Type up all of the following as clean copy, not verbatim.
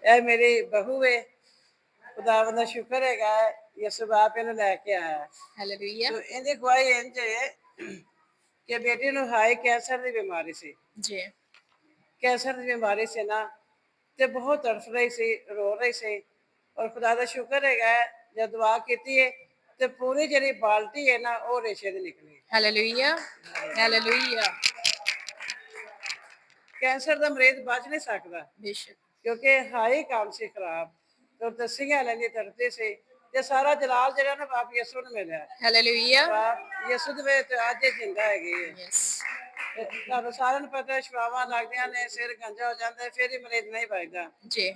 ਇਹ ਮੇਰੀ ਬਹੂ ਹੈ, ਖੁਦਾਵੰਦ ਦਾ ਸ਼ੁਕਰ ਹੈਗਾ ਯਿਸੂ ਬਾਪ ਇਹਨੂੰ ਲੈ ਕੇ ਆਇਆ। ਹਾਲੇਲੂਇਆ ਤੇ ਇਹਦੀ ਗਵਾਹੀ ਇੰਝ ਹੈ ਕਿ ਬੇਟੀ ਨੂੰ ਹਾਈ ਕੈਂਸਰ ਦੀ ਬਿਮਾਰੀ ਸੀ। ਜੀ ਕੈਂਸਰ ਦੀ ਬਿਮਾਰੀ ਸੀ ਨਾ, ਤੇ ਬਹੁਤ ਤੜਫ ਰਹੀ ਸੀ, ਰੋ ਰਹੀ ਸੀ। ਔਰ ਖੁਦਾ ਦਾ ਸ਼ੁਕਰ ਹੈਗਾ ਜਦ ਦੁਆ ਕੀਤੀ ਹੈ ਤੇ ਪੂਰੀ ਜਿਹੜੀ ਬਾਲਟੀ ਹੈ ਨਾ ਉਹ ਰੇਸ਼ੇ ਦੀ ਨਿਕਲੀ। ਹਾਲੇਲੂਇਆ ਹਾਲੇਲੂਇਆ ਕੈਂਸਰ ਦਾ ਮਰੀਜ਼ ਬਚ ਨਹੀਂ ਸਕਦਾ ਬੇਸ਼ੱਕ ਕਿਉਂਕਿ ਹਾਈ ਕੰਮ ਸੀ ਖਰਾਬ, ਤੇ ਦਸੀਆਂ ਲੈਂਦੀ ਤੜਫਦੀ ਸੀ। ਤੇ ਸਾਰਾ ਜਲਾਲ ਜਿਹੜਾ ਨਾ ਬਾਪ ਯਿਸੂ ਨੂੰ ਮਿਲਿਆ। ਹਾਲੇਲੂਇਆ ਬਾਪ ਯਿਸੂ ਦੇ ਵਿੱਚ ਅੱਜ ਇਹ ਜਿੰਦਾ ਹੈਗੀ ਹੈ। ਯੈਸ ਤੇ ਤੁਹਾਨੂੰ ਸਾਰਿਆਂ ਨੂੰ ਪਤਾ ਸ਼ਵਾਵਾਂ ਲੱਗਦੀਆਂ ਨੇ, ਸਿਰ ਗੰਜਾ ਹੋ ਜਾਂਦਾ, ਫਿਰ ਹੀ ਮਰੀਜ਼ ਨਹੀਂ ਬਚਦਾ। ਜੀ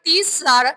30,000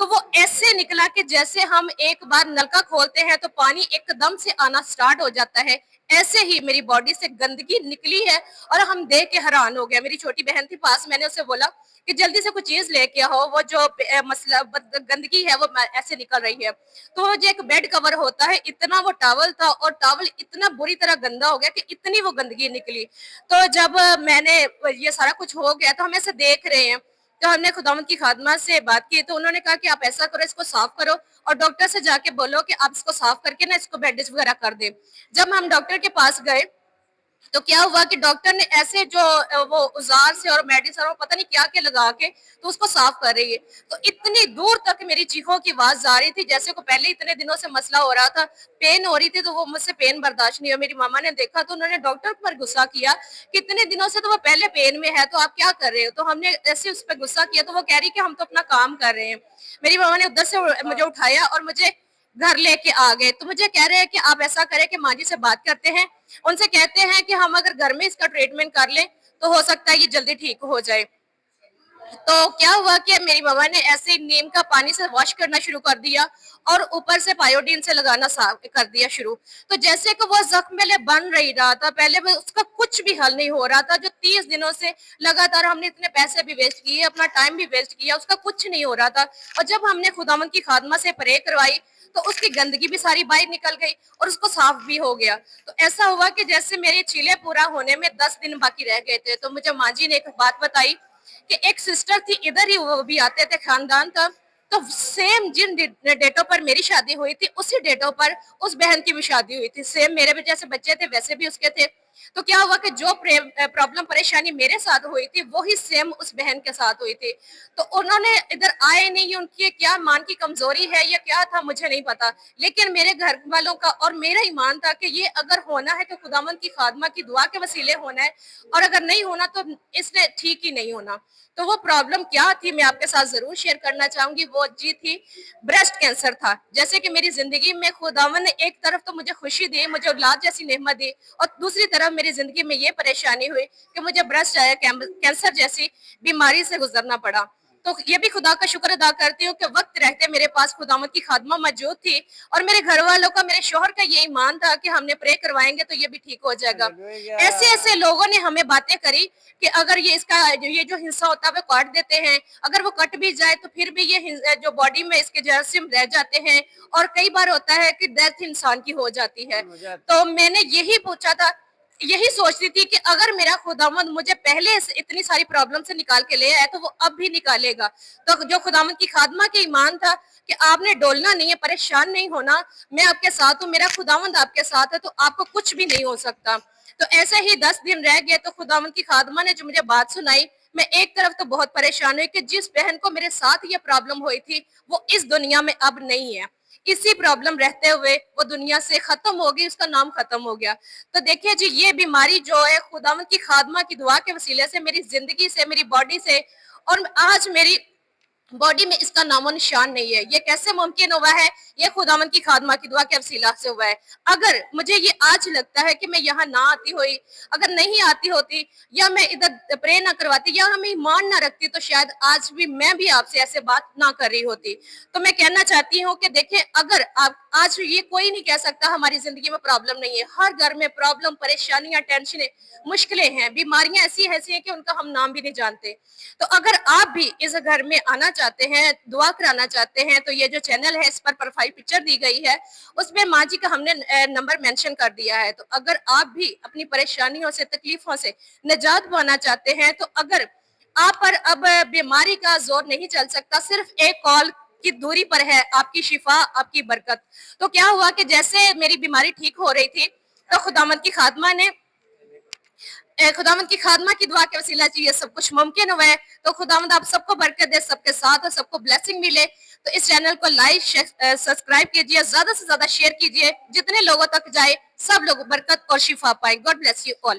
تو وہ ایسے نکلا کہ جیسے ہم ایک بار نلکا کھولتے ہیں تو پانی ایک دم سے آنا سٹارٹ ہو جاتا ہے، ایسے ہی میری باڈی سے گندگی نکلی ہے اور ہم دیکھ کے حیران ہو گیا. میری چھوٹی بہن تھی پاس، میں نے اسے بولا کہ جلدی سے کچھ چیز لے کے آؤ، وہ جو مسئلہ گندگی ہے وہ ایسے نکل رہی ہے. تو وہ جو ایک بیڈ کور ہوتا ہے، اتنا وہ ٹاول تھا اور ٹاول اتنا بری طرح گندا ہو گیا کہ اتنی وہ گندگی نکلی. تو جب میں نے یہ سارا کچھ ہو گیا تو ہم ایسے دیکھ رہے ہیں، تو ہم نے خداوند کی خادمہ سے بات کی تو انہوں نے کہا کہ آپ ایسا کرو، اس کو صاف کرو اور ڈاکٹر سے جا کے بولو کہ آپ اس کو صاف کر کے نا اس کو بینڈیج وغیرہ کر دیں. جب ہم ڈاکٹر کے پاس گئے تو کیا ہوا کہ ڈاکٹر نے ایسے جو وہ اوزار سے اور میڈیسن اور پتہ نہیں کیا کیا لگا کے تو اس کو صاف کر رہی ہے. تو اتنی دور تک میری چیخوں کی آواز جا رہی تھی، جیسے کو پہلے اتنے دنوں سے مسئلہ ہو رہا تھا، پین ہو رہی تھی تو وہ مجھ سے پین برداشت نہیں ہو. میری ماما نے دیکھا تو انہوں نے ڈاکٹر پر غصہ کیا کہ اتنے دنوں سے تو وہ پہلے پین میں ہے تو آپ کیا کر رہے ہو. تو ہم نے ایسے اس پہ غصہ کیا تو وہ کہہ رہی کہ ہم تو اپنا کام کر رہے ہیں. میری ماما نے ادھر سے مجھے اٹھایا اور مجھے گھر لے کے آ گئے. تو مجھے کہہ رہے ہیں کہ آپ ایسا کریں کہ ماں جی سے بات کرتے ہیں، ان سے کہتے ہیں کہ ہم اگر گھر میں اس کا ٹریٹمنٹ کر لیں تو ہو سکتا ہے یہ جلدی ٹھیک ہو جائے. تو کیا ہوا کہ میری ماما نے ایسے نیم کا پانی سے واش کرنا شروع کر دیا اور اوپر سے پائیوڈین سے لگانا کر دیا شروع. تو جیسے کہ وہ زخم پہلے بن رہی رہا تھا، پہلے اس کا کچھ بھی حل نہیں ہو رہا تھا، جو 30 دنوں سے لگاتار ہم نے اتنے پیسے بھی ویسٹ کیے، اپنا ٹائم بھی ویسٹ کیا، اس کا کچھ نہیں ہو رہا تھا. اور جب ہم نے خداوند کی خادمہ سے پرے کروائی تو اس کی گندگی بھی ساری باہر نکل گئی اور اس کو صاف بھی ہو گیا. تو ایسا ہوا کہ جیسے میرے چیلے پورا ہونے میں 10 دن باقی رہ گئے تھے. تو مجھے ماں جی نے ایک بات بتائی کہ ایک سسٹر تھی، ادھر ہی وہ بھی آتے تھے، خاندان تھا، تو سیم جن ڈیٹوں پر میری شادی ہوئی تھی اسی ڈیٹوں پر اس بہن کی بھی شادی ہوئی تھی. سیم میرے بھی جیسے بچے تھے ویسے بھی اس کے تھے. تو کیا ہوا کہ جو پرابلم پریشانی میرے ساتھ ہوئی تھی وہی سیم اس بہن کے ساتھ ہوئی تھی. تو انہوں نے ادھر آئے نہیں، ان کی کیا مان کی کمزوری ہے یا کیا تھا مجھے نہیں پتا، لیکن میرے گھر والوں کا اور میرا ایمان تھا کہ یہ اگر ہونا ہے تو خداوند کی خادمہ کی دعا کے وسیلے ہونا ہے، اور اگر نہیں ہونا تو اس نے ٹھیک ہی نہیں ہونا. تو وہ پرابلم کیا تھی میں آپ کے ساتھ ضرور شیئر کرنا چاہوں گی. وہ جی تھی بریسٹ کینسر تھا. جیسے کہ میری زندگی میں خداوند نے ایک طرف تو مجھے خوشی دی، مجھے اولاد جیسی نعمت دی، اور دوسری طرف میری زندگی میں یہ پریشانی ہوئی کہ مجھے بریسٹ کینسر جیسی بیماری سے گزرنا پڑا. تو یہ بھی خدا کا شکر ادا کرتی ہوں کہ وقت رہتے میرے پاس خداوند کی خادمہ موجود تھی، اور میرے گھر والوں کا، میرے شوہر کا یہ ایمان تھا کہ ہم نے پرے کروائیں گے تو یہ بھی ٹھیک ہو جائے گا. ایسے ایسے لوگوں نے ہمیں باتیں کری کہ اگر یہ اس کا یہ جو حصہ ہوتا ہے وہ کاٹ دیتے ہیں، اگر وہ کٹ بھی جائے تو پھر بھی یہ جو باڈی میں اس کے جراثیم رہ جاتے ہیں، اور کئی بار ہوتا ہے کہ ڈیتھ انسان کی ہو جاتی ہے. تو میں نے یہی پوچھا تھا، یہی سوچتی تھی کہ اگر میرا خداوند مجھے پہلے سے اتنی ساری پرابلم سے نکال کے لے آیا تو وہ اب بھی نکالے گا. تو جو خداوند کی خادمہ کے ایمان تھا کہ آپ نے ڈولنا نہیں ہے، پریشان نہیں ہونا، میں آپ کے ساتھ ہوں، میرا خداوند آپ کے ساتھ ہے تو آپ کو کچھ بھی نہیں ہو سکتا. تو ایسے ہی 10 دن رہ گئے تو خداوند کی خادمہ نے جو مجھے بات سنائی، میں ایک طرف تو بہت پریشان ہوئی کہ جس بہن کو میرے ساتھ یہ پرابلم ہوئی تھی وہ اس دنیا میں اب نہیں ہے، اسی پرابلم رہتے ہوئے وہ دنیا سے ختم ہو گئی، اس کا نام ختم ہو گیا. تو دیکھیے جی، یہ بیماری جو ہے خداوند کی خادمہ کی دعا کے وسیلے سے میری زندگی سے، میری باڈی سے، اور آج میری باڈی میں اس کا نام و نشان نہیں ہے. یہ کیسے ممکن ہوا ہے؟ یہ خداوند کی خادمہ کی دعا کے وسیلہ سے ہوا ہے. اگر مجھے یہ آج لگتا ہے کہ میں یہاں نہ آتی ہوئی، اگر نہیں آتی ہوتی، یا میں ادھر پرے نہ کرواتی، یا ہمیں ایمان نہ رکھتی، تو شاید آج بھی میں بھی آپ سے ایسے بات نہ کر رہی ہوتی. تو میں کہنا چاہتی ہوں کہ دیکھیں، اگر آپ آج یہ کوئی نہیں کہہ سکتا ہماری زندگی میں پرابلم نہیں ہے. ہر گھر میں پرابلم، پریشانیاں، ٹینشنیں، مشکلیں ہیں، بیماریاں ایسی ہیں کہ ان کا ہم نام بھی نہیں جانتے. تو اگر آپ بھی اس گھر میں آنا چاہتے ہیں، دعا کرانا چاہتے ہیں، تو یہ جو چینل ہے اس پر پروفائل پکچر دی گئی ہے، اس میں ماں جی کا ہم نے نمبر مینشن کر دیا ہے. تو اگر آپ بھی اپنی پریشانیوں سے، تکلیفوں سے نجات پانا چاہتے ہیں، تو اگر آپ پر اب بیماری کا زور نہیں چل سکتا، صرف ایک کال کی دوری پر ہے آپ کی شفا، آپ کی برکت. تو کیا ہوا کہ جیسے میری بیماری ٹھیک ہو رہی تھی تو خداوند کی خادمہ کی دعا کے وسیلہ سے یہ سب کچھ ممکن ہوا ہے. تو خداوند آپ سب کو برکت دے، سب کے ساتھ اور سب کو بلیسنگ ملے. تو اس چینل کو لائک، سبسکرائب کیجئے، زیادہ سے زیادہ شیئر کیجئے، جتنے لوگوں تک جائے سب لوگ برکت اور شفا پائیں. God bless you all.